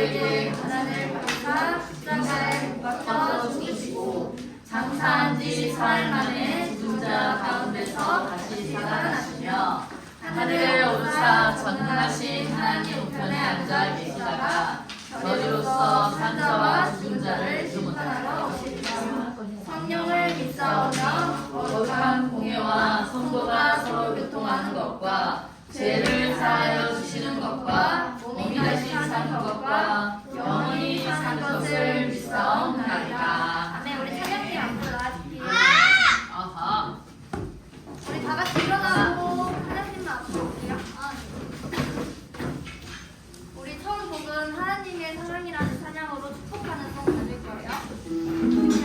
저희에게 하나님을 받사 십자가에 못 박혀 죽으시고 장사한 지 사흘 만에 죽은 자 가운데서 다시 살아나시며 하늘에 오르사 전능하신 하나님 우편에 앉아 계시다가 저희로서 산 자와 죽은 자를 심판하러 오시리라. 성령을 믿사오며 거룩한 공예와 성도가 서로 교통하는 것과 죄를 사하여 주시는 것과 몸이 다시 사는 것과 영원히 사는 것을 믿사옵나이다. 아멘. 우리 찬양팀 앞으로 나와주세요. 아하. 우리 다 같이 일어나고 하나님만 앞으로 올게요. 우리 처음 곡은 하나님의 사랑이라는 찬양으로 축복하는 송 가질 거예요.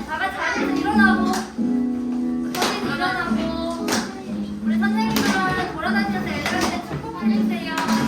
다 같이 자리에서 일어나고 선생님 일어나고 우리 선생님들은 돌아다니면서 애들한테 축복 해주세요.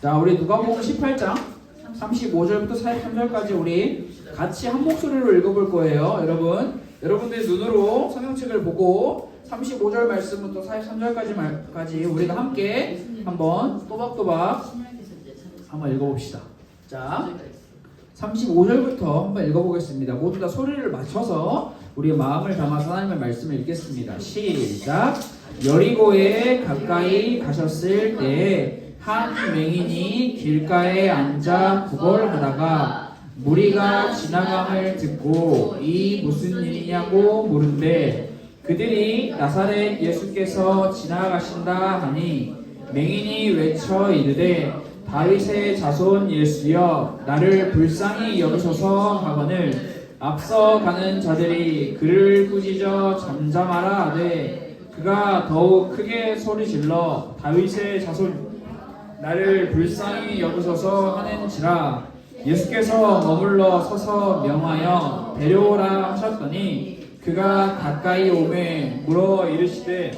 자, 우리 누가복음 18장 35절부터 43절까지 우리 같이 한 목소리로 읽어볼 거예요. 여러분들 눈으로 성경책을 보고 35절 말씀부터 43절까지 우리가 함께 한번 또박또박 한번 읽어봅시다. 자, 35절부터 한번 읽어보겠습니다. 모두 다 소리를 맞춰서 우리의 마음을 담아서 하나님의 말씀을 읽겠습니다. 시작. 여리고에 가까이 가셨을 때 한 맹인이 길가에 앉아 구걸하다가 무리가 지나감을 듣고 이 무슨 일이냐고 물은데 그들이 나사렛 예수께서 지나가신다 하니 맹인이 외쳐 이르되 다윗의 자손 예수여 나를 불쌍히 여기소서 하거늘 앞서 가는 자들이 그를 꾸짖어 잠잠하라 하되 그가 더욱 크게 소리질러 다윗의 자손 나를 불쌍히 여기소서 하는지라 예수께서 머물러 서서 명하여 데려오라 하셨더니 그가 가까이 오매 물어 이르시되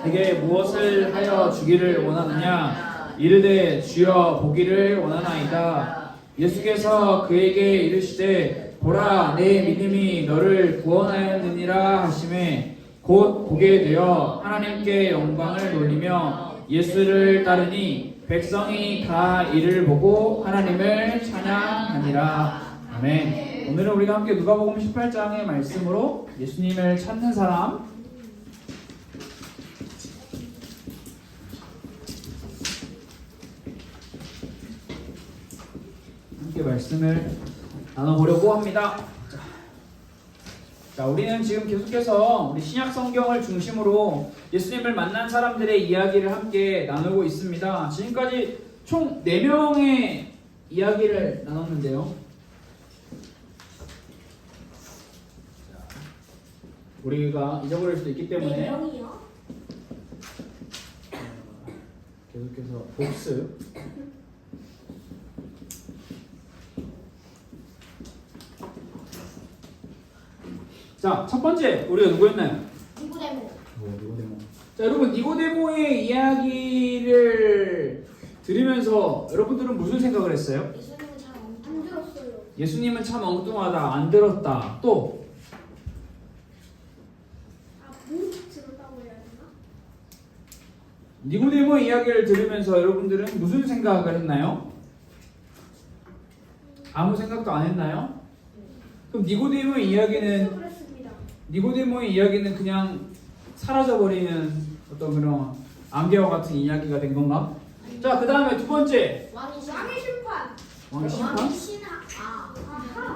내게 무엇을 하여 주기를 원하느냐 이르되 주여 보기를 원하나이다. 예수께서 그에게 이르시되 보라 내 믿음이 너를 구원하였느니라 하시매 곧 보게 되어 하나님께 영광을 돌리며 예수를 따르니 백성이 다 이를 보고 하나님을 찬양하니라. 아멘. 오늘은 우리가 함께 누가복음 18장의 말씀으로 예수님을 찾는 사람 함께 말씀을 나눠보려고 합니다. 자, 우리는 지금 계속해서 우리 신약 성경을 중심으로 예수님을 만난 사람들의 이야기를 함께 나누고 있습니다. 지금까지 총 4명의 이야기를 나눴는데요. 우리가 잊어버릴 수도 있기 때문에 계속해서 복습. 자, 첫 번째 우리가 누구였나요? 니고데모. 니고데모. 자, 여러분 니고데모의 이야기를 들으면서 여러분들은 무슨 생각을 했어요? 예수님은 잘 안 들었어요. 예수님은 참 엉뚱하다, 안 들었다. 또 못 들었다고 해야 되나? 니고데모의 이야기를 들으면서 여러분들은 무슨 생각을 했나요? 아무 생각도 안 했나요? 그럼 니고데모의 이야기는 그냥 사라져버리는 어떤 그런 안개와 같은 이야기가 된 건가? 자, 그 다음에 두 번째 왕의 심판. 왕의 심판? 왕의 신하.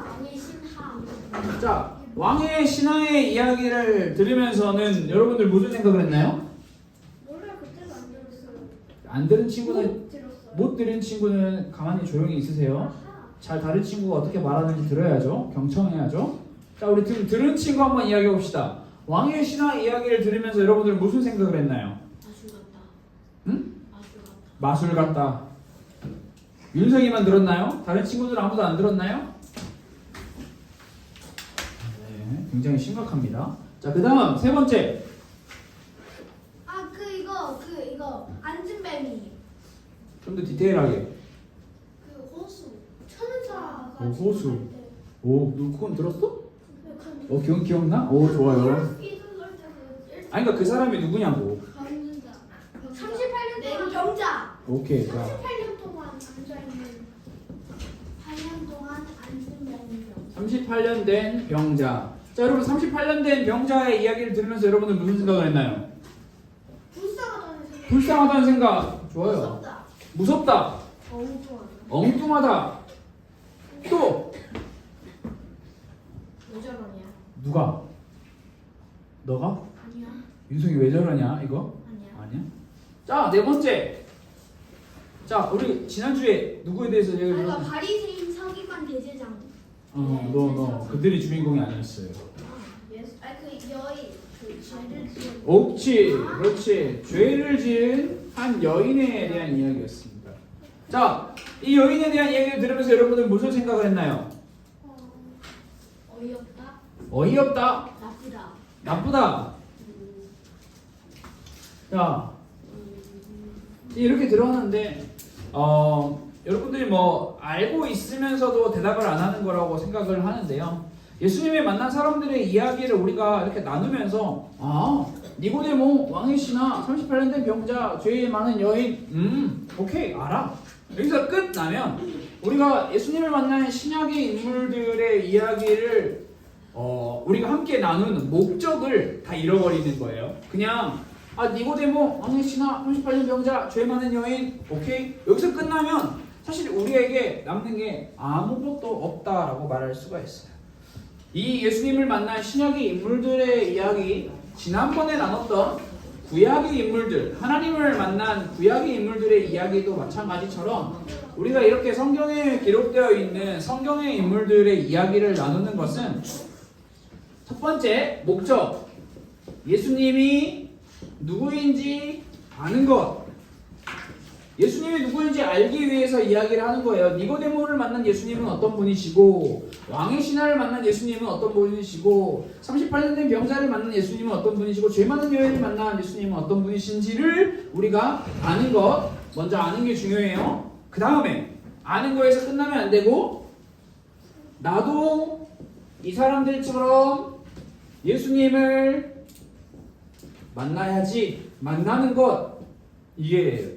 왕의 신하. 자, 왕의 신하의 이야기를 들으면서는 여러분들 무슨 생각을 했나요? 몰라요. 그때도 안 들었어요. 안 들은 친구는 못 들었어요. 못 들은 친구는 가만히 조용히 있으세요. 아하. 잘 다른 친구가 어떻게 말하는지 들어야죠. 경청해야죠. 자, 우리 들은 친구 한번 이야기해 봅시다. 왕의 신하 이야기를 들으면서 여러분들 무슨 생각을 했나요? 마술 같다. 응? 마술 같다. 마술 같다. 윤석이만 들었나요? 다른 친구들 아무도 안 들었나요? 네, 굉장히 심각합니다. 자, 그 다음 세 번째. 이거 안진뱅이. 좀 더 디테일하게. 호수. 천사가. 호수. 오, 너 그건 들었어? 네, 기억나? 오, 좋아요. 아니, 그러니까 그 사람이 누구냐고. 38년 된 병자. 오케이, 자. 38년 동안 앉아있는 8년 동안 앉은 병자. 38년 된 병자. 자, 여러분 38년 된 병자의 이야기를 들으면서 여러분들 무슨 생각을 했나요? 불쌍하다는 생각. 불쌍하다는 생각. 좋아요. 무섭다. 무섭다. 엉뚱하다. 엉뚱하다. 또 왜 저러냐? 누가? 너가? 아니야. 윤석이 왜 저러냐 이거? 아니야. 아니야? 자, 네 번째. 자, 우리 지난주에 누구에 대해서 얘기를 그러니까 들었는데 바리새인 서기관 대제장. 너 그들이 주인공이 아니었어요. 예수. 그 여인 그 죄를 지은. 옳지, 그렇지. 죄를 지은 한 여인에 대한 이야기였습니다. 자, 이 여인에 대한 이야기를 들으면서 여러분들 무슨 생각을 했나요? 어이없다. 어이없다. 나쁘다. 나쁘다. 자, 이렇게 들어왔는데 여러분들이 뭐 알고 있으면서도 대답을 안 하는 거라고 생각을 하는데요. 예수님이 만난 사람들의 이야기를 우리가 이렇게 나누면서 니고데모, 왕의 신하, 38년 된 병자, 죄 많은 여인, 오케이 알아. 여기서 끝나면 우리가 예수님을 만난 신약의 인물들의 이야기를 우리가 함께 나누는 목적을 다 잃어버리는 거예요. 그냥 니고데모, 왕의 신하, 38년 병자, 죄 많은 여인, 오케이 여기서 끝나면 사실 우리에게 남는 게 아무것도 없다라고 말할 수가 있어요. 이 예수님을 만난 신약의 인물들의 이야기, 지난번에 나눴던 구약의 인물들, 하나님을 만난 구약의 인물들의 이야기도 마찬가지처럼 우리가 이렇게 성경에 기록되어 있는 성경의 인물들의 이야기를 나누는 것은 첫 번째 목적, 예수님이 누구인지 아는 것. 예수님이 누구인지 알기 위해서 이야기를 하는 거예요. 니고데모를 만난 예수님은 어떤 분이시고, 왕의 신하를 만난 예수님은 어떤 분이시고, 38년 된 병자를 만난 예수님은 어떤 분이시고, 죄 많은 여인을 만난 예수님은 어떤 분이신지를 우리가 아는 것, 먼저 아는 게 중요해요. 그 다음에 아는 거에서 끝나면 안 되고, 나도 이 사람들처럼 예수님을 만나야지, 만나는 것, 이게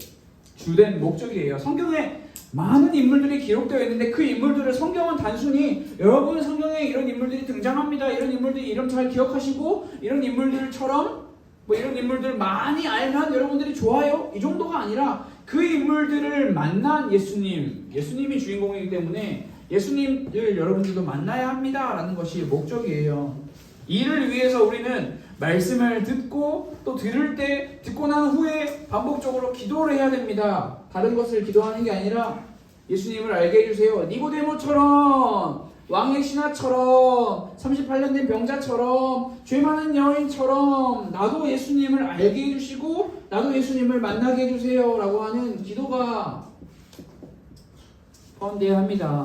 주된 목적이에요. 성경에 많은 인물들이 기록되어 있는데 그 인물들을 성경은 단순히 여러분 성경에 이런 인물들이 등장합니다. 이런 인물들이 이름 잘 기억하시고 이런 인물들처럼 뭐 이런 인물들 많이 알면 여러분들이 좋아요. 이 정도가 아니라 그 인물들을 만난 예수님이 주인공이기 때문에 예수님을 여러분들도 만나야 합니다라는 것이 목적이에요. 이를 위해서 우리는 말씀을 듣고 또 들을 때 듣고 난 후에 반복적으로 기도를 해야 됩니다. 다른 것을 기도하는 게 아니라 예수님을 알게 해주세요. 니고데모처럼, 왕의 신하처럼, 38년 된 병자처럼, 죄 많은 여인처럼 나도 예수님을 알게 해주시고 나도 예수님을 만나게 해주세요 라고 하는 기도가 포함되어야 합니다.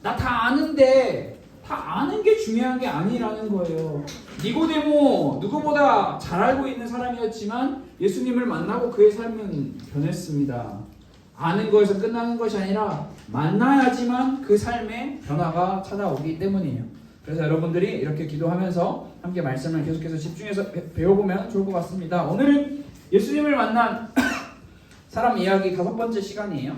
나 다 아는데 다 아는 게 중요한 게 아니라는 거예요. 니고데모 누구보다 잘 알고 있는 사람이었지만 예수님을 만나고 그의 삶은 변했습니다. 아는 거에서 끝나는 것이 아니라 만나야지만 그 삶에 변화가 찾아오기 때문이에요. 그래서 여러분들이 이렇게 기도하면서 함께 말씀을 계속해서 집중해서 배워보면 좋을 것 같습니다. 오늘은 예수님을 만난 사람 이야기 5번째 시간이에요.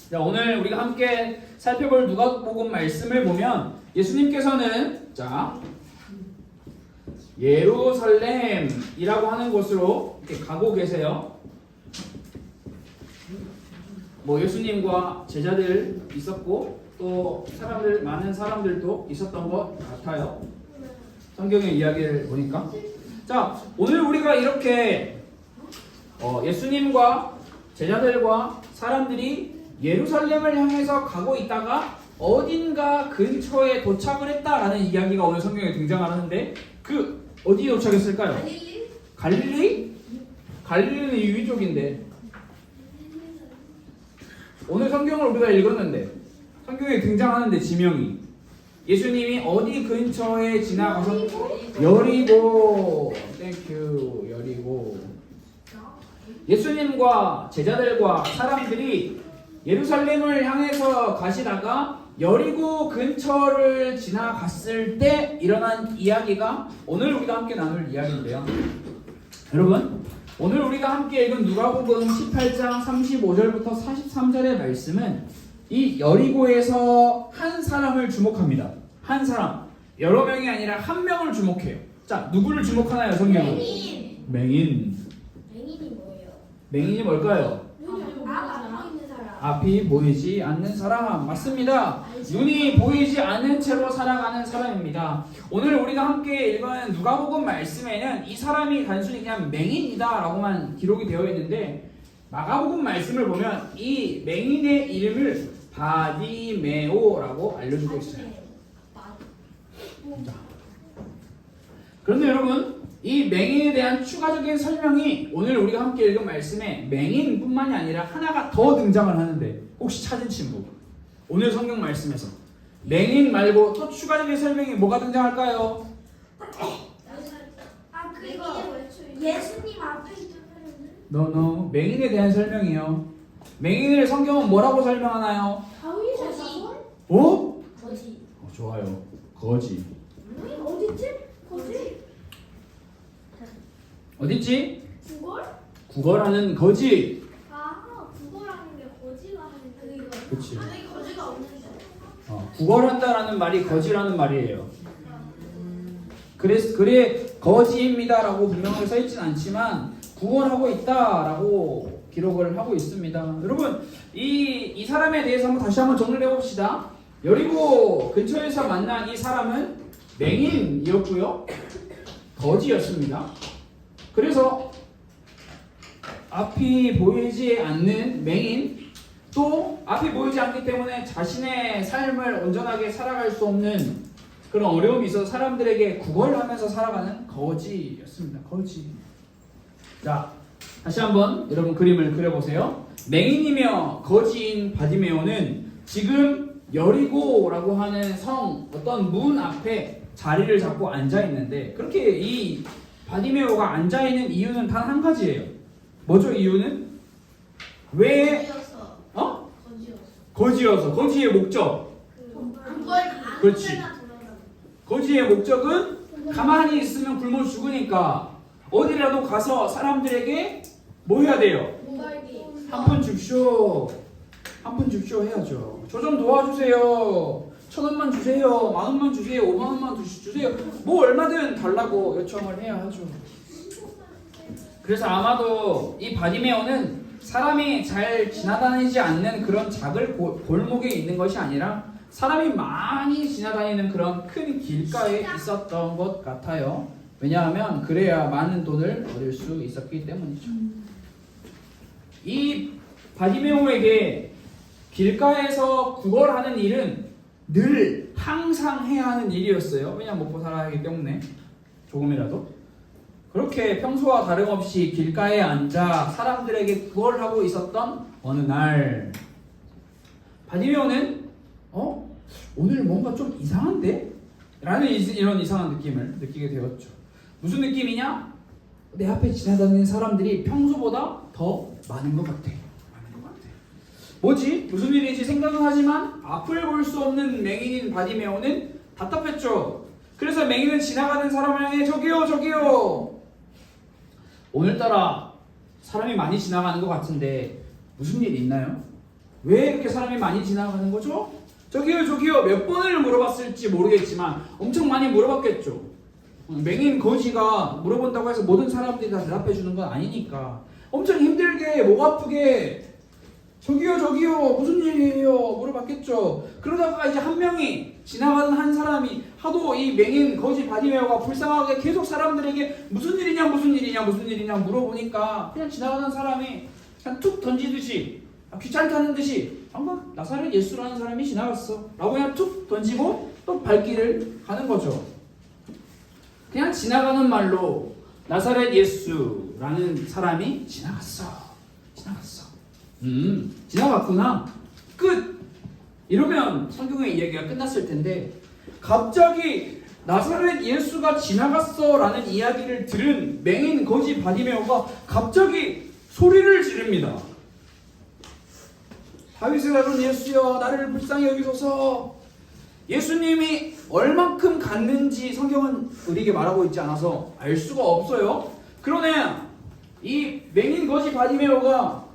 자, 오늘 우리가 함께 살펴볼 누가복음 말씀을 보면 예수님께서는 예루살렘이라고 하는 곳으로 이렇게 가고 계세요. 뭐 예수님과 제자들 있었고 또 많은 사람들도 있었던 것 같아요. 성경의 이야기를 보니까. 자, 오늘 우리가 이렇게 예수님과 제자들과 사람들이 예루살렘을 향해서 가고 있다가 어딘가 근처에 도착을 했다라는 이야기가 오늘 성경에 등장하는데 그 어디에 도착했을까요? 갈릴리? 갈릴리는 이 위쪽인데 오늘 성경을 우리가 읽었는데 성경에 등장하는데 지명이 예수님이 어디 근처에 지나가서 여리고 땡큐 여리고 예수님과 제자들과 사람들이 예루살렘을 향해서 가시다가 여리고 근처를 지나갔을 때 일어난 이야기가 오늘 우리가 함께 나눌 이야기인데요. 여러분, 오늘 우리가 함께 읽은 누가복음 18장 35절부터 43절의 말씀은 이 여리고에서 한 사람을 주목합니다. 한 사람, 여러 명이 아니라 한 명을 주목해요. 자, 누구를 주목하나요, 성경은? 맹인. 맹인이 뭐예요? 맹인이 뭘까요? 앞이 보이지 않는 사람. 맞습니다. 눈이 보이지 않는 채로 살아가는 사람입니다. 오늘 우리가 함께 읽은 누가복음 말씀에는 이 사람이 단순히 그냥 맹인이다 라고만 기록이 되어 있는데 마가복음 말씀을 보면 이 맹인의 이름을 바디메오라고 알려주고 있어요. 자, 그런데 여러분, 이 맹인에 대한 추가적인 설명이 오늘 우리가 함께 읽은 말씀에 맹인뿐만이 아니라 하나가 더 등장을 하는데 혹시 찾은 친구? 오늘 성경 말씀에서 맹인 말고 또 추가적인 설명이 뭐가 등장할까요? 그거 예수님 앞에 있던 사람들? 맹인에 대한 설명이요. 맹인을 성경은 뭐라고 설명하나요? 거지. 어? 거지. 좋아요. 거지. 어딨지? 거지? 어딨지? 국어? 국어라는 거지. 아, 국어라는 게 거지가 하는 거. 그치. 아니, 거지가 없는데. 국어한다라는 말이 거지라는 말이에요. 그래 거지입니다라고 분명하게 써있진 않지만 구원하고 있다라고 기록을 하고 있습니다. 여러분 이 사람에 대해서 다시 한번 정리를 해봅시다. 여리고 근처에서 만난 이 사람은 맹인이었고요, 거지였습니다. 그래서 앞이 보이지 않는 맹인, 또 앞이 보이지 않기 때문에 자신의 삶을 온전하게 살아갈 수 없는 그런 어려움이 있어서 사람들에게 구걸하면서 살아가는 거지였습니다. 거지. 자, 다시 한번 여러분 그림을 그려보세요. 맹인이며 거지인 바디메오는 지금 여리고라고 하는 성 어떤 문 앞에 자리를 잡고 앉아 있는데, 그렇게 이 바디메오가 앉아 있는 이유는 단 한 가지예요. 뭐죠? 이유는 왜? 거지여서. 거지의 목적. 그렇지. 거지의 목적은 가만히 있으면 굶어 죽으니까 어디라도 가서 사람들에게 뭐 해야 돼요? 한 푼 줍쇼. 한 푼 줍쇼 해야죠. 저 좀 도와주세요. 1,000원만 주세요. 10,000원만 주세요. 50,000원만 주세요. 뭐 얼마든 달라고 요청을 해야 하죠. 그래서 아마도 이 바디메오는 사람이 잘 지나다니지 않는 그런 작은 골목에 있는 것이 아니라 사람이 많이 지나다니는 그런 큰 길가에 있었던 것 같아요. 왜냐하면 그래야 많은 돈을 얻을 수 있었기 때문이죠. 이 바디메오에게 길가에서 구걸하는 일은 늘 항상 해야 하는 일이었어요. 왜냐하면 먹고 살아야 하기 때문에 조금이라도. 그렇게 평소와 다름없이 길가에 앉아 사람들에게 구걸하고 있었던 어느 날, 바디메오는 오늘 뭔가 좀 이상한데? 라는 이런 이상한 느낌을 느끼게 되었죠. 무슨 느낌이냐? 내 앞에 지나다니는 사람들이 평소보다 더 많은 것 같아. 뭐지? 무슨 일인지 생각은 하지만 앞을 볼 수 없는 맹인인 바디메오는 답답했죠. 그래서 맹인은 지나가는 사람을 향해 저기요. 오늘따라 사람이 많이 지나가는 것 같은데 무슨 일 있나요? 왜 이렇게 사람이 많이 지나가는 거죠? 저기요 몇 번을 물어봤을지 모르겠지만 엄청 많이 물어봤겠죠. 맹인 거지가 물어본다고 해서 모든 사람들이 다 대답해 주는 건 아니니까 엄청 힘들게 목 아프게 저기요 무슨 일이에요 물어봤겠죠. 그러다가 이제 한 명이 지나가는 한 사람이 하도 이 맹인 거지 바디메오가 불쌍하게 계속 사람들에게 무슨 일이냐 물어보니까 그냥 지나가는 사람이 그냥 툭 던지듯이 귀찮다는 듯이 방금 나사렛 예수라는 사람이 지나갔어 라고 그냥 툭 던지고 또 발길을 가는 거죠. 그냥 지나가는 말로 나사렛 예수라는 사람이 지나갔어. 지나갔구나. 끝. 이러면 성경의 이야기가 끝났을 텐데 갑자기 나사렛 예수가 지나갔어 라는 이야기를 들은 맹인 거지 바디메오가 갑자기 소리를 지릅니다. 다윗의 아들 예수여 나를 불쌍히 여기소서. 예수님이 얼만큼 갔는지 성경은 우리에게 말하고 있지 않아서 알 수가 없어요. 그러네 이 맹인 거지 바디메오가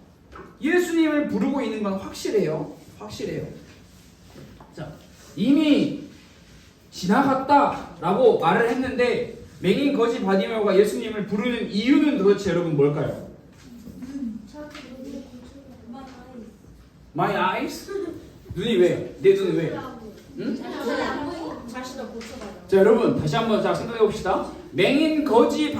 예수님을 부르고 있는 건 확실해요. 자, 이미 지나갔다라고 말을 했는데 맹인 거지 바디메오가 예수님을 부르는 이유는 도대체 여러분 뭘까요? My eyes? 눈이 왜요? 내 눈이 왜요? 응? 자신을 고쳐봐요. 자, 여러분 다시 한번 생각해 봅시다. 맹인 거지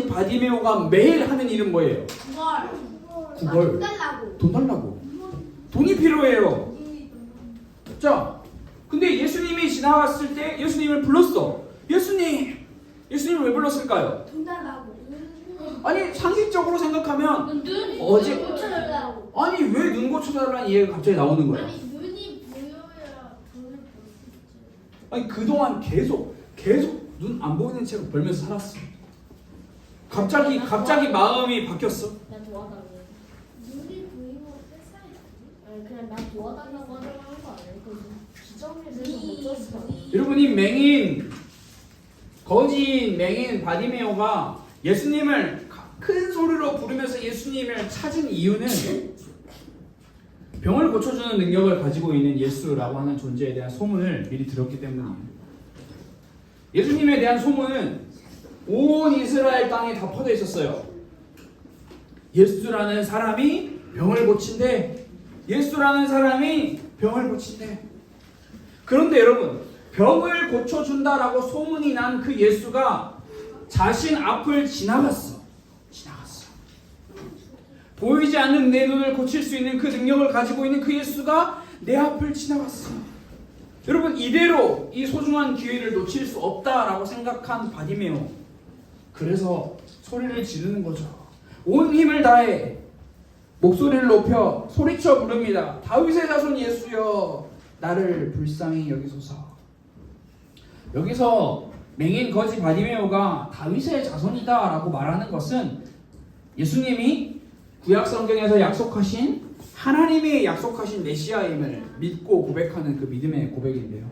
바디메오가 매일 하는 일은 뭐예요? 구걸. 돈 달라고. 돈이 필요해요. 자, 근데 예수님이 지나갔을 때 예수님을 불렀어. 예수님을 왜 불렀을까요? 돈 달라고. 아니 상식적으로 생각하면 눈 어제 고쳐달라고. 아니 왜 눈 고쳐달라는 이해가 갑자기 나오는 거야? 아니 눈이 보여야 돈을 벌 수 있지. 아니 그동안 계속 눈 안 보이는 채로 벌면서 살았어. 갑자기 마음이 바뀌었어. 나 도와달래. 누리 부인으로 뺐어야지. 아니 그냥 나 도와달라고 하려고 하는 거 아니야? 그 기정을 내서 못 줬을 거 아니야? 여러분 이 맹인 거진 맹인 바디메오가 예수님을 큰 소리로 부르면서 예수님을 찾은 이유는 병을 고쳐주는 능력을 가지고 있는 예수라고 하는 존재에 대한 소문을 미리 들었기 때문이에요. 예수님에 대한 소문은 온 이스라엘 땅에 다 퍼져 있었어요. 예수라는 사람이 병을 고친대. 예수라는 사람이 병을 고친대. 그런데 여러분, 병을 고쳐준다라고 소문이 난 그 예수가 자신 앞을 지나갔어. 보이지 않는 내 눈을 고칠 수 있는 그 능력을 가지고 있는 그 예수가 내 앞을 지나갔어. 여러분, 이대로 이 소중한 기회를 놓칠 수 없다라고 생각한 바디메오. 그래서 소리를 지르는 거죠. 온 힘을 다해 목소리를 높여 소리쳐 부릅니다. 다윗의 자손 예수여, 나를 불쌍히 여기소서. 여기서 맹인 거지 바디메오가 다윗의 자손이다라고 말하는 것은 예수님이 구약 성경에서 약속하신 하나님이 약속하신 메시아임을 믿고 고백하는 그 믿음의 고백인데요.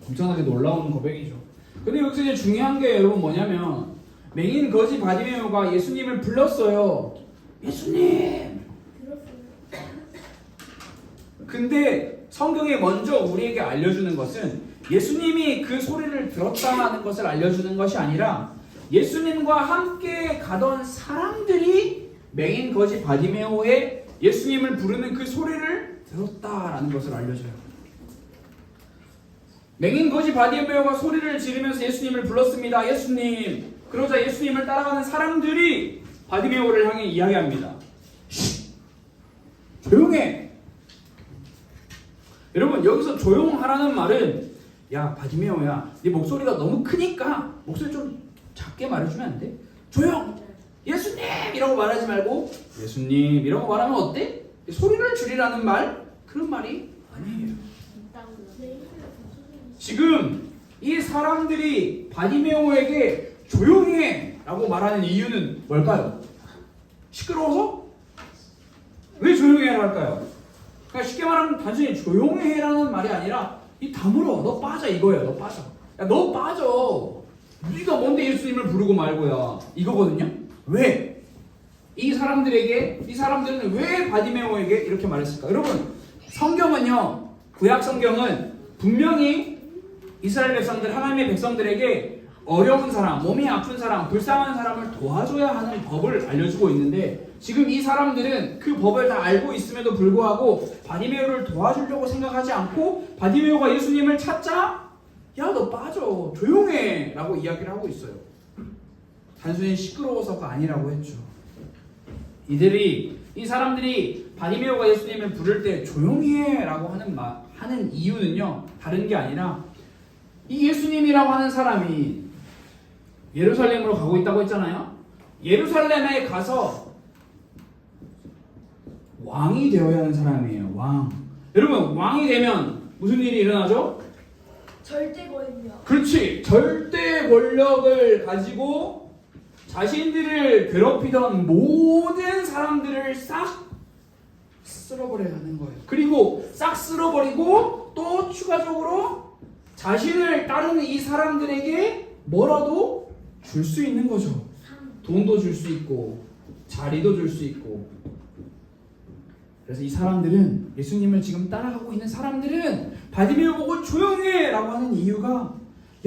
엄청나게 놀라운 고백이죠. 근데 여기서 이제 중요한 게 여러분 뭐냐면 맹인 거지 바디메오가 예수님을 불렀어요. 예수님. 근데 성경이 먼저 우리에게 알려주는 것은 예수님이 그 소리를 들었다는 것을 알려주는 것이 아니라 예수님과 함께 가던 사람들이 맹인 거지 바디메오의 예수님을 부르는 그 소리를 들었다라는 것을 알려줘요. 맹인 거지 바디메오가 소리를 지르면서 예수님을 불렀습니다. 예수님. 그러자 예수님을 따라가는 사람들이 바디메오를 향해 이야기합니다. 조용해. 여러분, 여기서 조용하라는 말은 야 바디메오야, 네 목소리가 너무 크니까 목소리 좀 작게 말해주면 안 돼? 조용! 예수님! 이라고 말하지 말고 예수님! 이라고 말하면 어때? 소리를 줄이라는 말? 그런 말이 아니에요. 지금 이 사람들이 바디메오에게 조용히 해! 라고 말하는 이유는 뭘까요? 시끄러워서? 왜 조용히 해라 할까요? 그러니까 쉽게 말하면 단순히 조용히 해라는 말이 아니라 이 다물어, 너 빠져 이거예요. 너 빠져. 야, 너 빠져. 네가 뭔데 예수님을 부르고 말고야. 이거거든요. 왜? 이 사람들은 왜 바디메오에게 이렇게 말했을까? 여러분, 성경은요, 구약 성경은 분명히 이스라엘 백성들, 하나님의 백성들에게 어려운 사람, 몸이 아픈 사람, 불쌍한 사람을 도와줘야 하는 법을 알려주고 있는데 지금 이 사람들은 그 법을 다 알고 있음에도 불구하고 바디메오를 도와주려고 생각하지 않고 바디메오가 예수님을 찾자 야, 너 빠져. 조용해. 라고 이야기를 하고 있어요. 단순히 시끄러워서가 아니라고 했죠. 이 사람들이 바디메오가 예수님을 부를 때 조용히 해 라고 하는 이유는요, 다른 게 아니라 이 예수님이라고 하는 사람이 예루살렘으로 가고 있다고 했잖아요. 예루살렘에 가서 왕이 되어야 하는 사람이에요. 왕. 여러분, 왕이 되면 무슨 일이 일어나죠? 절대 권력. 그렇지. 절대 권력을 가지고 자신들을 괴롭히던 모든 사람들을 싹 쓸어버려야 하는 거예요. 그리고 싹 쓸어버리고 또 추가적으로 자신을 따르는 이 사람들에게 뭐라도 줄 수 있는 거죠. 돈도 줄 수 있고 자리도 줄 수 있고. 그래서 이 사람들은, 예수님을 지금 따라가고 있는 사람들은 바디메오 보고 조용해 라고 하는 이유가,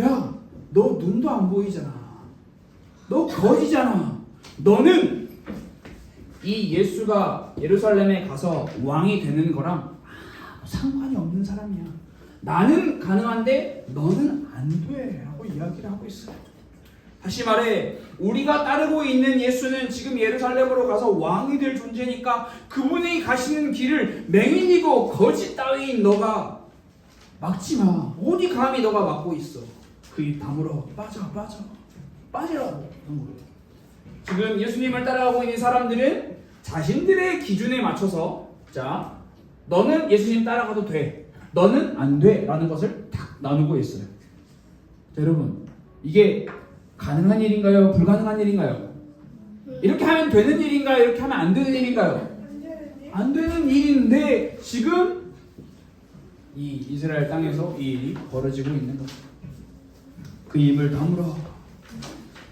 야, 너 눈도 안 보이잖아. 너 거지잖아. 너는 이 예수가 예루살렘에 가서 왕이 되는 거랑 아무 상관이 없는 사람이야. 나는 가능한데 너는 안 돼 라고 이야기를 하고 있어요. 다시 말해, 우리가 따르고 있는 예수는 지금 예루살렘으로 가서 왕이 될 존재니까 그분이 가시는 길을 맹인이고 거짓 따위인 너가 막지 마. 어디 감히 너가 막고 있어. 그 입 다물어. 빠지라고. 지금 예수님을 따라가고 있는 사람들은 자신들의 기준에 맞춰서, 자, 너는 예수님 따라가도 돼, 너는 안 돼 라는 것을 딱 나누고 있어요. 자, 여러분, 이게 가능한 일인가요? 불가능한 일인가요? 이렇게 하면 되는 일인가요? 이렇게 하면 안 되는 일인가요? 안 되는 일인데 지금 이 이스라엘 땅에서 이 일이 벌어지고 있는 거죠. 그 입을 다물어.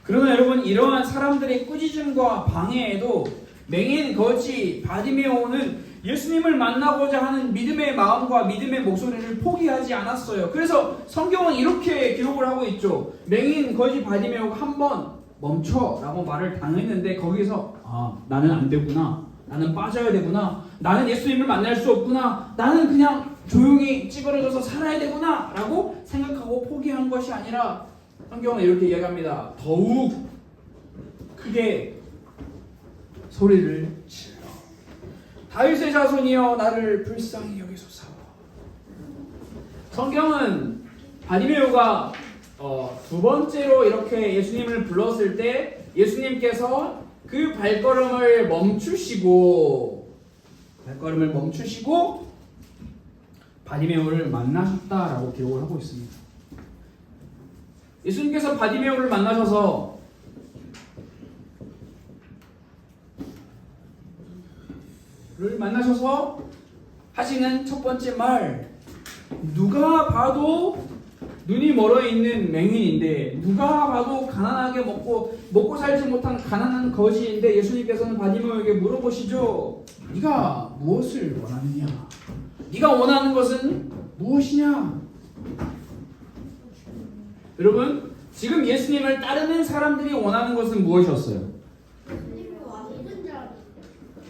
그러나 여러분, 이러한 사람들의 꾸짖음과 방해에도 맹인 거지 바디메오는 예수님을 만나고자 하는 믿음의 마음과 믿음의 목소리를 포기하지 않았어요. 그래서 성경은 이렇게 기록을 하고 있죠. 맹인 거지 바디메오가 한번 멈춰라고 말을 당했는데 거기서 나는 안 되구나, 나는 빠져야 되구나, 나는 예수님을 만날 수 없구나, 나는 그냥 조용히 찌그러져서 살아야 되구나 라고 생각하고 포기한 것이 아니라 성경은 이렇게 이야기합니다. 더욱 크게 소리를 질러 다윗의 자손이여 나를 불쌍히 여기소서. 성경은 바디메오가 두 번째로 이렇게 예수님을 불렀을 때 예수님께서 그 발걸음을 멈추시고 바디메오를 만나셨다라고 기록을 하고 있습니다. 예수님께서 바디메오를 만나셔서 하시는 첫 번째 말, 누가 봐도 눈이 멀어 있는 맹인인데, 누가 봐도 가난하게 먹고 살지 못한 가난한 거지인데 예수님께서는 바디메오에게 물어보시죠. 네가 무엇을 원하느냐? 네가 원하는 것은 무엇이냐? 여러분, 지금 예수님을 따르는 사람들이 원하는 것은 무엇이었어요?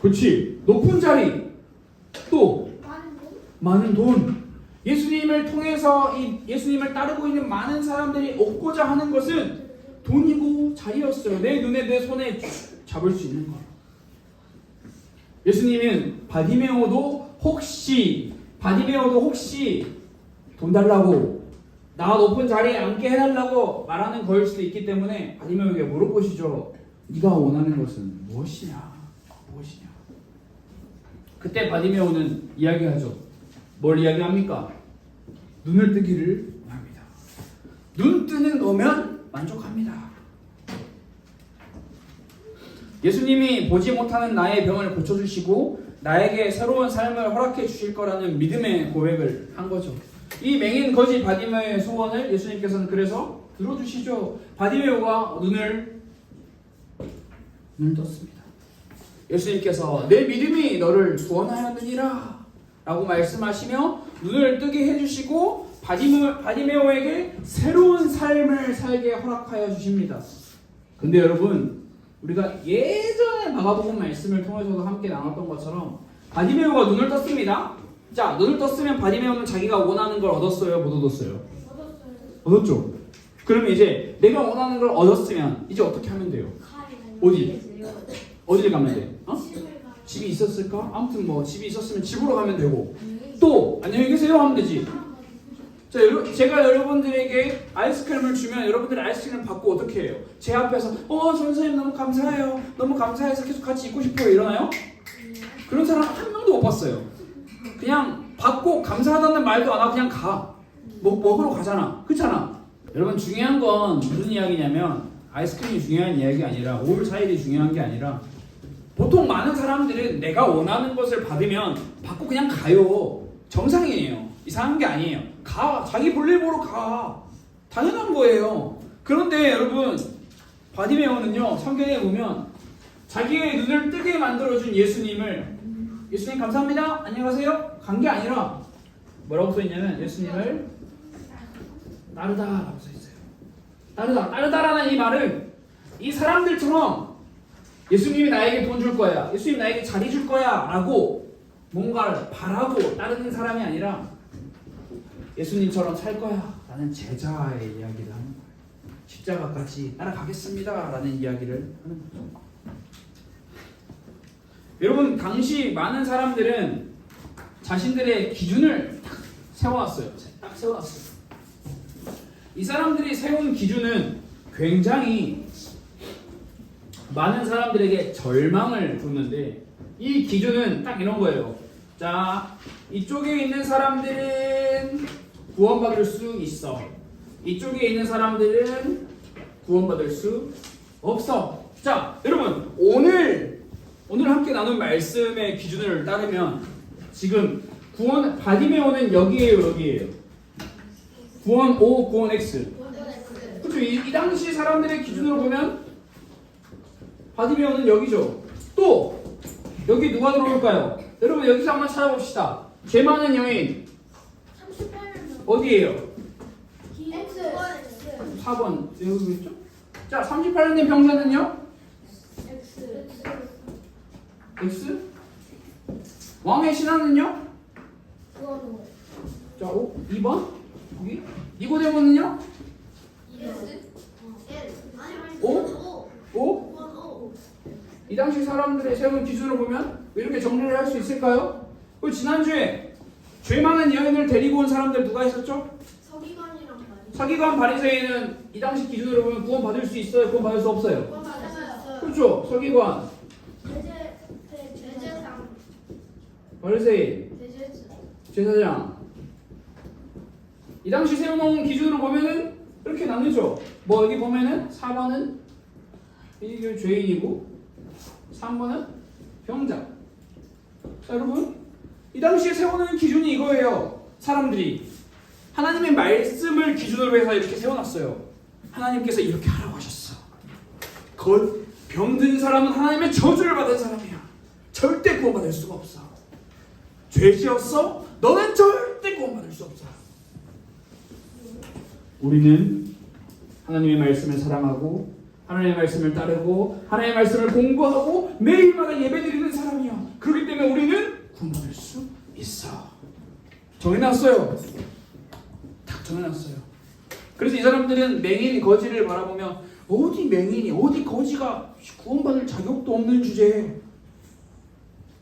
그렇지, 높은 자리, 또 많은 돈. 예수님을 통해서 예수님을 따르고 있는 많은 사람들이 얻고자 하는 것은 돈이고 자리였어요. 내 눈에 내 손에 잡을 수 있는 거. 예수님은 바디메오도 혹시 돈 달라고, 나 높은 자리에 앉게 해달라고 말하는 거일 수도 있기 때문에 바디메오에게 물어보시죠. 네가 원하는 것은 무엇이냐? 그때 바디메오는 이야기하죠. 뭘 이야기합니까? 눈을 뜨기를 원합니다. 눈 뜨는 거면 만족합니다. 예수님이 보지 못하는 나의 병을 고쳐주시고 나에게 새로운 삶을 허락해 주실 거라는 믿음의 고백을 한 거죠. 이 맹인 거지 바디메오의 소원을 예수님께서는 그래서 들어주시죠. 바디메오가 눈을 떴습니다. 예수님께서 내 믿음이 너를 구원하였느니라 라고 말씀하시며 눈을 뜨게 해주시고 바디메오에게 새로운 삶을 살게 허락하여 주십니다. 근데 여러분, 우리가 예전에 마가복음 말씀을 통해서도 함께 나눴던 것처럼 바디메오가 눈을 떴습니다. 자, 눈을 떴으면 바디메오는 자기가 원하는 걸 얻었어요? 못 얻었어요? 얻었죠. 그러면 이제 내가 원하는 걸 얻었으면 이제 어떻게 하면 돼요? 어디를 가면 돼? 집이 있었을까? 아무튼 뭐 집이 있었으면 집으로 가면 되고, 또 안녕히 계세요 하면 되지. 자, 제가 여러분들에게 아이스크림을 주면 여러분들이 아이스크림을 받고 어떻게 해요? 제 앞에서 선생님 너무 감사해요, 너무 감사해서 계속 같이 있고 싶어요 이러나요? 그런 사람 한 명도 못 봤어요. 그냥 받고 감사하다는 말도 안 하고 그냥 가. 먹으러 가잖아. 그렇잖아. 여러분, 중요한 건 무슨 이야기냐면 아이스크림이 중요한 이야기가 아니라 올 사일이 중요한 게 아니라, 보통 많은 사람들은 내가 원하는 것을 받고 그냥 가요. 정상이에요. 이상한 게 아니에요. 자기 볼일 보러 가. 당연한 거예요. 그런데 여러분, 바디메오는요, 성경에 보면 자기의 눈을 뜨게 만들어준 예수님 감사합니다, 안녕하세요 간 게 아니라 뭐라고 써있냐면 예수님을 따르다라고 써있어요. 따르다라는 이 말은 이 사람들처럼 예수님이 나에게 돈 줄 거야, 예수님이 나에게 자리 줄 거야 라고 뭔가를 바라고 따르는 사람이 아니라 예수님처럼 살 거야 라는 제자의 이야기를 하는 거예요. 십자가까지 따라가겠습니다 라는 이야기를 하는 거죠. 여러분, 당시 많은 사람들은 자신들의 기준을 딱 세워놨어요. 이 사람들이 세운 기준은 굉장히 많은 사람들에게 절망을 줬는데, 이 기준은 딱 이런 거예요. 자, 이쪽에 있는 사람들은 구원받을 수 있어. 이쪽에 있는 사람들은 구원받을 수 없어. 자, 여러분 오늘 함께 나눈 말씀의 기준을 따르면 지금 구원 바디메오는 여기에요. 구원 O, 구원 X. 그렇죠. 이 당시 사람들의 기준으로 보면 바디메오는 여기죠. 또 여기 누가 들어올까요? 여러분 여기서 한번 찾아봅시다. 죄 많은 여인 38년 어디예요? X 4번 여기 있죠? 자, 38년 된 병자는요? X. 왕의 신하는요? 자, 2번 여기. 니고데모는요? 오? 이 당시 사람들의 세운 기준으로 보면 이렇게 정리를 할 수 있을까요? 그리고 지난주에 죄 많은 여인을 데리고 온 사람들 누가 있었죠? 서기관이랑 서기관 바리새인은 이 당시 기준으로 보면 구원 받을 수 있어요? 구원 받을 수 없어요? 맞아요. 그렇죠. 서기관, 대제상 바리새인, 대제주 제사장. 이 당시 세워놓은 기준으로 보면은 이렇게 나누죠. 뭐 여기 보면은 4번은 이게 죄인이고 3번은 병자. 자, 여러분 이 당시에 세워놓은 기준이 이거예요. 사람들이 하나님의 말씀을 기준으로 해서 이렇게 세워놨어요. 하나님께서 이렇게 하라고 하셨어. 곧 병든 사람은 하나님의 저주를 받은 사람이야. 절대 구원받을 수가 없어. 죄 지었어? 너는 절대 구원받을 수 없어. 우리는 하나님의 말씀을 사랑하고 하나님의 말씀을 따르고 하나님의 말씀을 공부하고 매일마다 예배드리는 사람이야. 그렇기 때문에 우리는 구원받을 수 있어. 정해놨어요. 딱 정해놨어요. 그래서 이 사람들은 맹인 거지를 바라보며 어디 맹인이 어디 거지가 구원받을 자격도 없는 주제에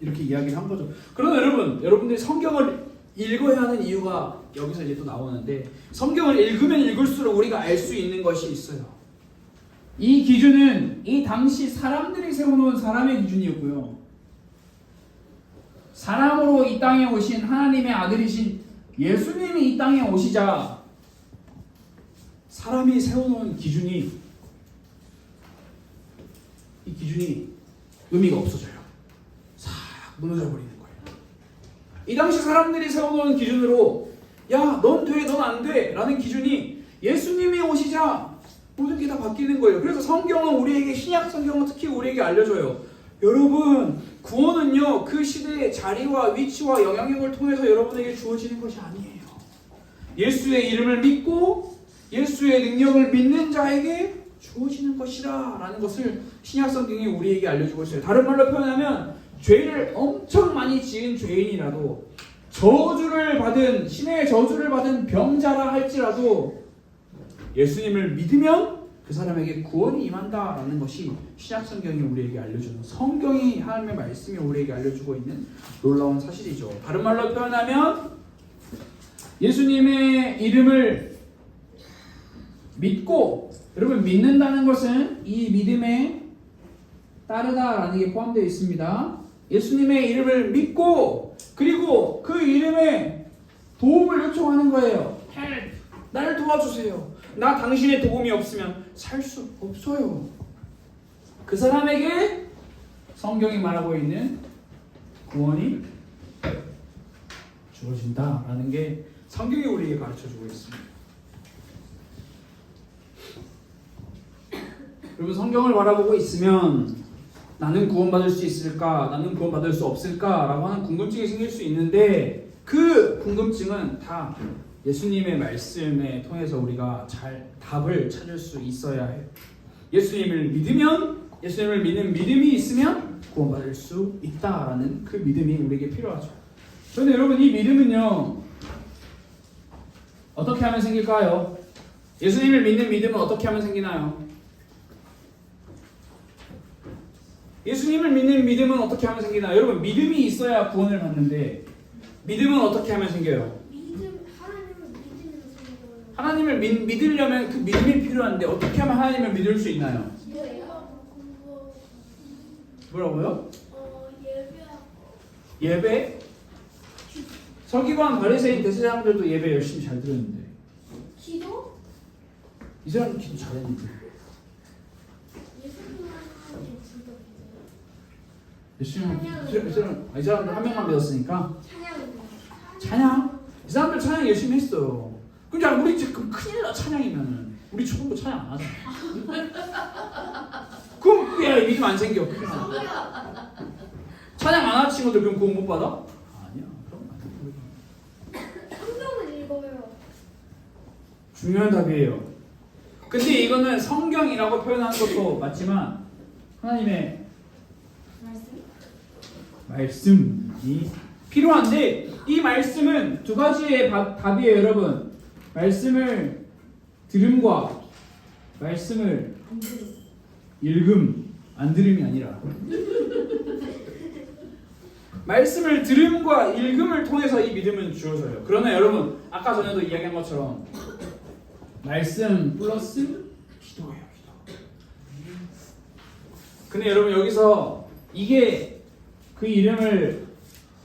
이렇게 이야기를 한 거죠. 그러나 여러분들이 성경을 읽어야 하는 이유가 여기서 이제 또 나오는데 성경을 읽으면 읽을수록 우리가 알 수 있는 것이 있어요. 이 기준은 이 당시 사람들이 세워놓은 사람의 기준이었고요. 사람으로 이 땅에 오신 하나님의 아들이신 예수님이 이 땅에 오시자 사람이 세워놓은 기준이 이 기준이 의미가 없어져요. 싹 무너져 버리는 거예요. 이 당시 사람들이 세워놓은 기준으로 야, 넌 돼, 넌 안 돼 라는 기준이 예수님이 오시자 모든 게 다 바뀌는 거예요. 그래서 성경은 우리에게 신약 성경은 특히 우리에게 알려줘요. 여러분 구원은요 그 시대의 자리와 위치와 영향력을 통해서 여러분에게 주어지는 것이 아니에요. 예수의 이름을 믿고 예수의 능력을 믿는 자에게 주어지는 것이라 라는 것을 신약 성경이 우리에게 알려주고 있어요. 다른 말로 표현하면 죄를 엄청 많이 지은 죄인이라도 저주를 받은 신의 저주를 받은 병자라 할지라도 예수님을 믿으면 그 사람에게 구원이 임한다라는 것이 신약 성경이 우리에게 알려주는 성경이 하나님의 말씀이 우리에게 알려주고 있는 놀라운 사실이죠. 다른 말로 표현하면 예수님의 이름을 믿고 여러분 믿는다는 것은 이 믿음에 따르다라는 게 포함되어 있습니다. 예수님의 이름을 믿고 그리고 그 이름에 도움을 요청하는 거예요. 나를 도와주세요. 나 당신의 도움이 없으면 살 수 없어요. 그 사람에게 성경이 말하고 있는 구원이 주어진다라는 게 성경이 우리에게 가르쳐주고 있습니다. 여러분 성경을 바라보고 있으면 나는 구원받을 수 있을까? 나는 구원받을 수 없을까? 라고 하는 궁금증이 생길 수 있는데 그 궁금증은 다 예수님의 말씀에 통해서 우리가 잘 답을 찾을 수 있어야 해요. 예수님을 믿으면 예수님을 믿는 믿음이 있으면 구원받을 수 있다라는 그 믿음이 우리에게 필요하죠. 그런데 여러분 이 믿음은요 어떻게 하면 생길까요? 예수님을 믿는 믿음은 어떻게 하면 생기나요? 예수님을 믿는 믿음은 어떻게 하면 생기나요? 여러분 믿음이 있어야 구원을 받는데 믿음은 어떻게 하면 생겨요? 하나님을 믿으려면 그 믿음이 필요한데 어떻게 하면 하나님을 믿을 수 있나요? 뭐라고요? 예배? 서기관, 바리새인, 대제사장들도 예배 열심히 잘 들었는데 기도? 이 사람도 기도 잘했는데 예수님 이 사람들 한 명만 믿었으니까 찬양을 찬양? 이 사람들 찬양 열심히 했어요. 근데 우리 지금 큰일 나 찬양이면은 우리 죽은 찬양 안 하잖아. 그럼 왜 믿음 안 생겨? 찬양 안 하는 친구들 그럼 구원 못 받아? 아니야. 그럼 안 돼. 성경을 읽어요. 중요한 답이에요. 근데 이거는 성경이라고 표현하는 것도 맞지만 하나님의 말씀이 필요한데 이 말씀은 두 가지의 답이에요, 여러분. 말씀을 들음과 말씀을 읽음, 안 들음이 아니라 말씀을 들음과 읽음을 통해서 이 믿음은 주어져요. 그러나 여러분 아까 전에도 이야기한 것처럼 말씀 플러스 기도예요, 기도. 근데 여러분 여기서 이게 그 이름을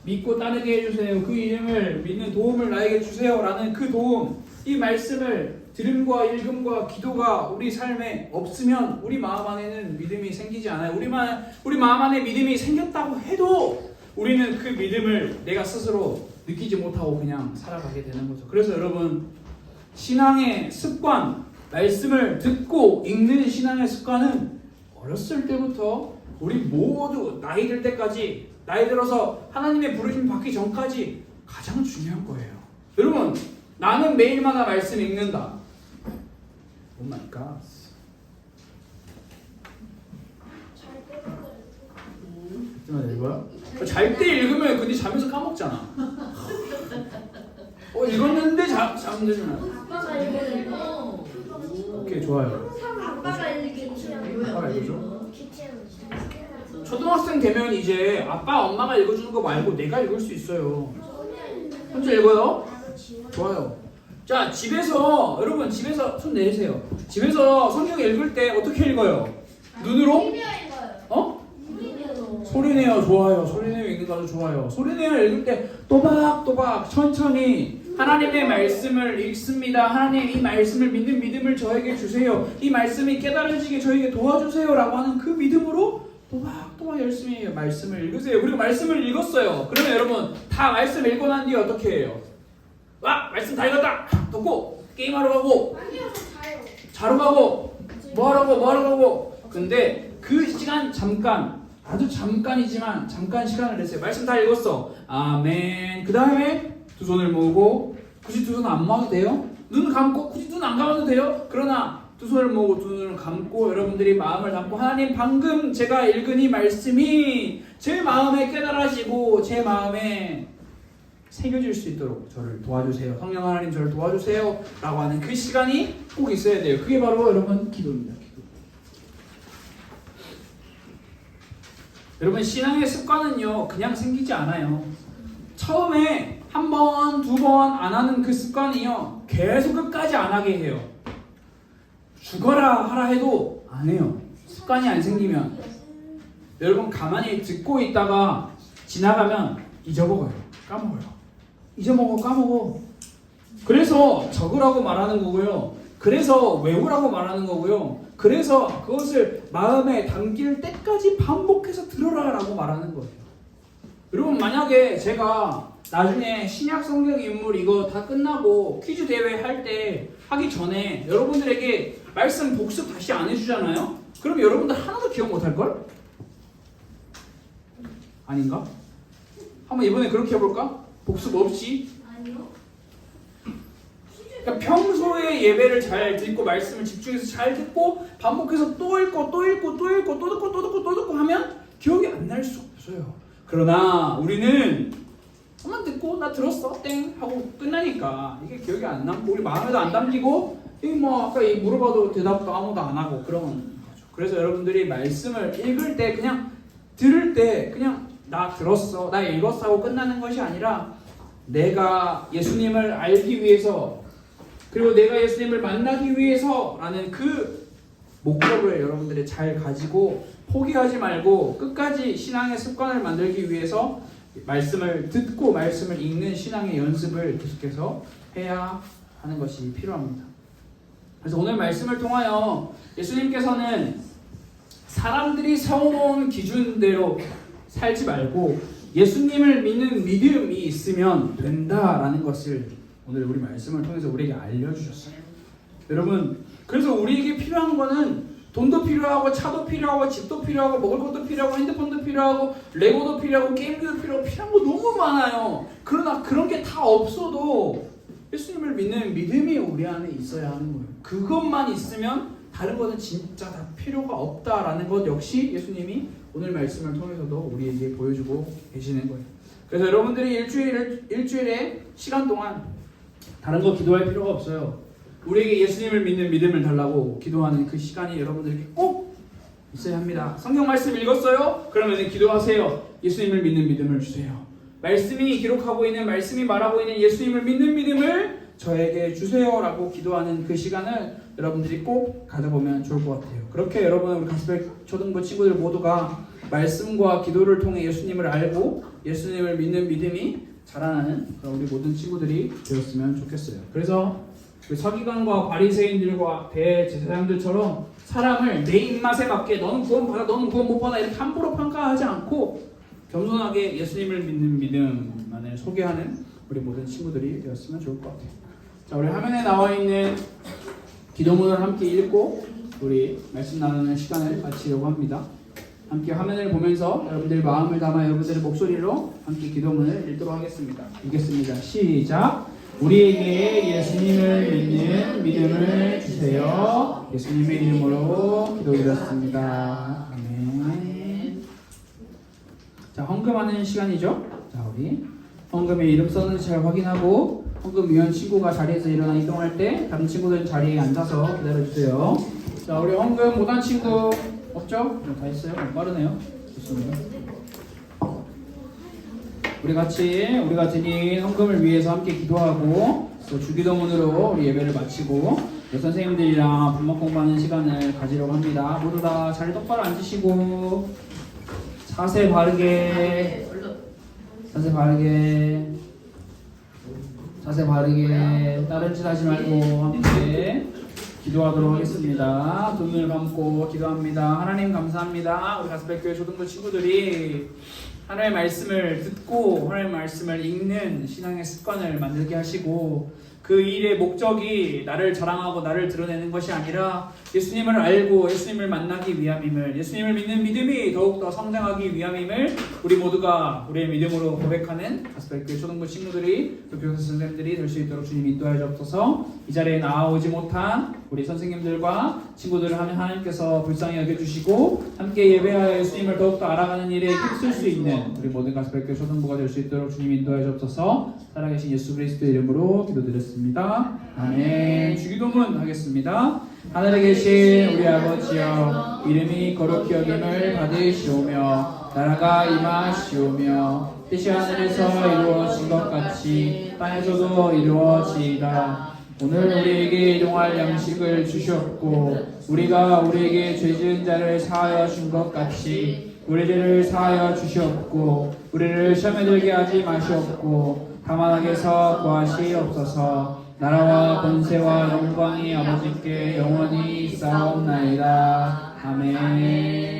믿고 따르게 해주세요, 그 이름을 믿는 도움을 나에게 주세요 라는 그 도움, 이 말씀을 들음과 읽음과 기도가 우리 삶에 없으면 우리 마음 안에는 믿음이 생기지 않아요. 우리 마음 안에 믿음이 생겼다고 해도 우리는 그 믿음을 내가 스스로 느끼지 못하고 그냥 살아가게 되는 거죠. 그래서 여러분 신앙의 습관, 말씀을 듣고 읽는 신앙의 습관은 어렸을 때부터 우리 모두 나이 들 때까지, 나이 들어서 하나님의 부르심 받기 전까지 가장 중요한 거예요. 여러분 나는 매일마다 말씀 읽는다. 오 마이 갓. 그때만 읽어요? 잘 때 읽으면 근데 자면서 까먹잖아. 읽었는데 잠들잖아. 아빠가 읽어요. 오케이, 좋아요. 아빠가 읽기는 아빠가 읽어줘. 초등학생 되면 이제 아빠 엄마가 읽어주는 거 말고 내가 읽을 수 있어요. 혼자 읽어요? 좋아요. 자, 집에서 여러분 집에서 손 내리세요. 집에서 성경 읽을 때 어떻게 읽어요? 눈으로? 어? 소리내어. 좋아요. 소리내어 읽는 거 아주 좋아요. 소리내어 읽을 때 또박또박 천천히 하나님의 말씀을 읽습니다. 하나님 이 말씀을 믿는 믿음을 저에게 주세요. 이 말씀이 깨달아지게 저에게 도와주세요 라고 하는 그 믿음으로 또박또박 열심히 말씀을 읽으세요. 그리고 말씀을 읽었어요. 그러면 여러분 다 말씀 읽고 난 뒤에 어떻게 해요? 와! 말씀 다 읽었다! 듣고 게임하러 가고 자러 가고 뭐하러 가고 근데 그 시간 잠깐, 아주 잠깐이지만 잠깐 시간을 냈어요. 말씀 다 읽었어. 아멘. 그 다음에 두 손을 모으고, 굳이 두 손 안 모아도 돼요? 눈 감고 굳이 눈 안 감아도 돼요? 그러나 두 손을 모으고 두 눈을 감고 여러분들이 마음을 담고 하나님 방금 제가 읽은 이 말씀이 제 마음에 깨달아지고 제 마음에 새겨질 수 있도록 저를 도와주세요. 성령 하나님 저를 도와주세요 라고 하는 그 시간이 꼭 있어야 돼요. 그게 바로 여러분 기도입니다. 기도. 여러분 신앙의 습관은요 그냥 생기지 않아요. 처음에 한 번, 두 번 안 하는 그 습관이요 계속 끝까지 안 하게 해요. 죽어라 하라 해도 안 해요. 습관이 안 생기면. 여러분 가만히 듣고 있다가 지나가면 잊어먹어요. 까먹어요. 잊어먹어 까먹어. 그래서 적으라고 말하는 거고요. 그래서 외우라고 말하는 거고요. 그래서 그것을 마음에 담길 때까지 반복해서 들어라 라고 말하는 거예요. 여러분 만약에 제가 나중에 신약 성경 인물 이거 다 끝나고 퀴즈 대회 할 때 하기 전에 여러분들에게 말씀 복습 다시 안 해주잖아요? 그럼 여러분들 하나도 기억 못 할걸? 아닌가? 한번 이번에 그렇게 해볼까? 복습 없이? 아니요. 그러니까 평소에 예배를 잘 듣고 말씀을 집중해서 잘 듣고 반복해서 또 읽고 또 읽고 또 읽고 또 듣고 또 듣고 또 듣고 하면 기억이 안 날 수 없어요. 그러나 우리는 한번 듣고 나 들었어 땡 하고 끝나니까 이게 기억이 안 남고 우리 마음에도 안 담기고 이 뭐 아까 이 물어봐도 대답도 아무도 안 하고 그런 거죠. 그래서 여러분들이 말씀을 읽을 때 그냥 들을 때 그냥 나 들었어 나 읽었어 하고 끝나는 것이 아니라 내가 예수님을 알기 위해서 그리고 내가 예수님을 만나기 위해서라는 그 목적을 여러분들이 잘 가지고 포기하지 말고 끝까지 신앙의 습관을 만들기 위해서 말씀을 듣고 말씀을 읽는 신앙의 연습을 계속해서 해야 하는 것이 필요합니다. 그래서 오늘 말씀을 통하여 예수님께서는 사람들이 세워놓은 기준대로 살지 말고 예수님을 믿는 믿음이 있으면 된다라는 것을 오늘 우리 말씀을 통해서 우리에게 알려주셨어요. 여러분, 그래서 우리에게 필요한 거는 돈도 필요하고 차도 필요하고 집도 필요하고 먹을 것도 필요하고 핸드폰도 필요하고 레고도 필요하고 게임기도 필요하고 필요한 거 너무 많아요. 그러나 그런 게 다 없어도 예수님을 믿는 믿음이 우리 안에 있어야 하는 거예요. 그것만 있으면 다른 거는 진짜 다 필요가 없다라는 것 역시 예수님이 오늘 말씀을 통해서도 우리에게 보여주고 계시는 거예요. 그래서 여러분들이 일주일에 시간 동안 다른 거 기도할 필요가 없어요. 우리에게 예수님을 믿는 믿음을 달라고 기도하는 그 시간이 여러분들에게 꼭 있어야 합니다. 성경 말씀 읽었어요? 그러면 기도하세요. 예수님을 믿는 믿음을 주세요. 말씀이 기록하고 있는, 말씀이 말하고 있는 예수님을 믿는 믿음을 저에게 주세요라고 기도하는 그 시간을 여러분들이 꼭 가져보면 좋을 것 같아요. 그렇게 여러분, 우리 가스펠 초등부 친구들 모두가 말씀과 기도를 통해 예수님을 알고 예수님을 믿는 믿음이 자라나는 그런 우리 모든 친구들이 되었으면 좋겠어요. 그래서 그 서기관과 바리새인들과 대제사장들처럼 사람을 내 입맛에 맞게 너는 구원 받아, 너는 구원 못 받아 이렇게 함부로 평가하지 않고 겸손하게 예수님을 믿는 믿음만을 소개하는 우리 모든 친구들이 되었으면 좋을 것 같아요. 자, 우리 화면에 나와 있는 기도문을 함께 읽고 우리 말씀 나누는 시간을 마치려고 합니다. 함께 화면을 보면서 여러분들의 마음을 담아 여러분들의 목소리로 함께 기도문을 읽도록 하겠습니다. 읽겠습니다. 시작. 우리에게 예수님을 믿는 믿음을 주세요. 예수님의 이름으로 기도드렸습니다. 아멘. 자, 헌금하는 시간이죠. 자, 우리 헌금에 이름 썼는지 잘 확인하고 헌금위원 친구가 자리에서 일어나 이동할 때 다른 친구들 자리에 앉아서 기다려주세요. 자, 우리 헌금 못한 친구 없죠? 다 했어요? 빠르네요. 좋습니다. 우리 같이 드린 헌금을 위해서 함께 기도하고 또 주기도문으로 우리 예배를 마치고 선생님들이랑 분목 공부하는 시간을 가지려고 합니다. 모두 다 자리 똑바로 앉으시고 자세 바르게 다른 짓 하지 말고 함께 기도하도록 하겠습니다. 두 눈을 감고 기도합니다. 하나님 감사합니다. 우리 가스펠교회 초등부 친구들이 하나님의 말씀을 듣고 하나님의 말씀을 읽는 신앙의 습관을 만들게 하시고 그 일의 목적이 나를 자랑하고 나를 드러내는 것이 아니라 예수님을 알고 예수님을 만나기 위함임을, 예수님을 믿는 믿음이 더욱더 성장하기 위함임을 우리 모두가 우리의 믿음으로 고백하는 가스펠교회 초등부 친구들이 또 교사 선생님들이 될 수 있도록 주님 인도하여 주옵소서. 이 자리에 나아오지 못한 우리 선생님들과 친구들을 하나님께서 불쌍히 여겨주시고 함께 예배하여 예수님을 더욱더 알아가는 일에 힘쓸 수 있는 우리 모든 가스펠교회 초등부가 될 수 있도록 주님 인도하여 주옵소서. 살아계신 예수 그리스도의 이름으로 기도드렸습니다. 아멘. 주기도문 하겠습니다. 하늘에 계신 우리 아버지여, 이름이 거룩히 여김을 받으시오며 나라가 임하시오며 뜻이 하늘에서 이루어진 것 같이 땅에서도 이루어지이다. 오늘 우리에게 일용할 양식을 주셨고 우리가 우리에게 죄 지은 자를 사하여 준 것 같이 우리 죄를 사하여 주시옵고 우리를 시험에 들게 하지 마시옵고 다만 악에서 구하시옵소서. 나라와 권세와 영광이 아버지께 영원히 있사옵나이다. 아멘.